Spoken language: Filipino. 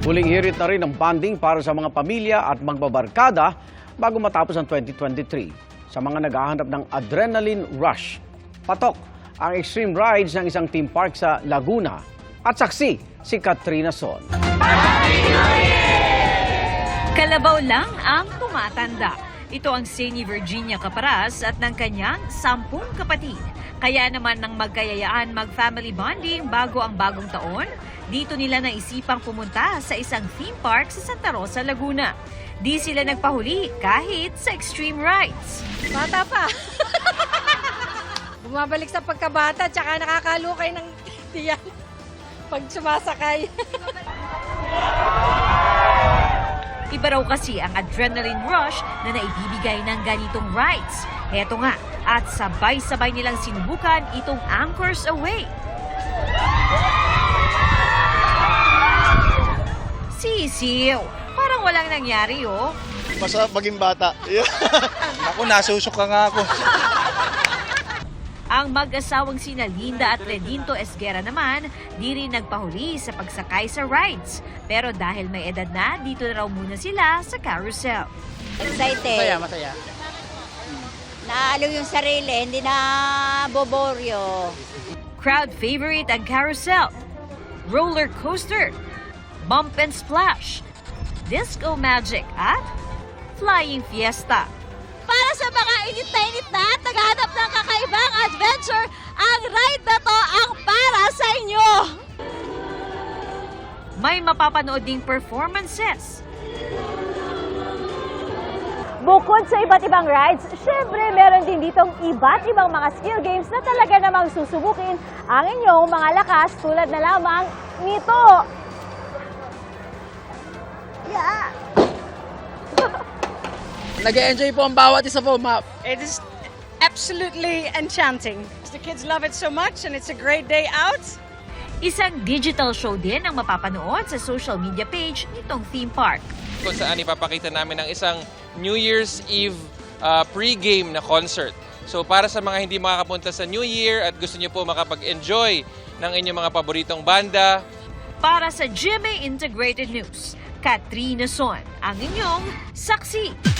Huling hirit na rin ang bonding para sa mga pamilya at magbabarkada bago matapos ang 2023. Sa mga naghahanap ng adrenaline rush, patok ang extreme rides ng isang theme park sa Laguna. At saksi si Katrina Son. Kalabaw lang ang tumatanda. Ito ang Seni Virginia Caparas at ng kanyang 10 kapatid. Kaya naman nang magkayayaan mag-family bonding bago ang bagong taon, dito nila naisipang pumunta sa isang theme park sa Santa Rosa, Laguna. Di sila nagpahuli kahit sa extreme rides. Bata pa. Bumabalik sa pagkabata, tsaka nakakalukay ng tiyan pag sumasakay. Iba raw kasi ang adrenaline rush na naibibigay ng ganitong rides. Heto nga, at sabay-sabay nilang sinubukan itong Anchors Away. Sisiw, parang walang nangyari oh. Masarap maging bata. Ako, nasusuka nga ako. Ang mag-asawang sina Linda at Redinto Esguera naman, di rin nagpahuli sa pagsakay sa rides. Pero dahil may edad na, dito na raw muna sila sa carousel. Excited. Masaya. Naaliw yung sarili, hindi na boboryo. Crowd favorite ang carousel, roller coaster, bump and splash, disco magic at flying fiesta. Para sa mga init na at naghahanap ng kakaibang adventure, ang ride na to ang para sa inyo! May mapapanood ding performances. Bukod sa iba't ibang rides, syempre meron din ditong iba't ibang mga skill games na talaga namang susubukin ang inyong mga lakas tulad na lamang nito. Yeah! Nag-enjoy po ang bawat isa po, ma'am. It is absolutely enchanting. The kids love it so much and it's a great day out. Isang digital show din ang mapapanood sa social media page nitong theme park. Kung saan ipapakita namin ang isang New Year's Eve pre-game na concert. So para sa mga hindi makakapunta sa New Year at gusto niyo po makapag-enjoy ng inyong mga paboritong banda. Para sa GMA Integrated News, Katrina Son, ang inyong saksi.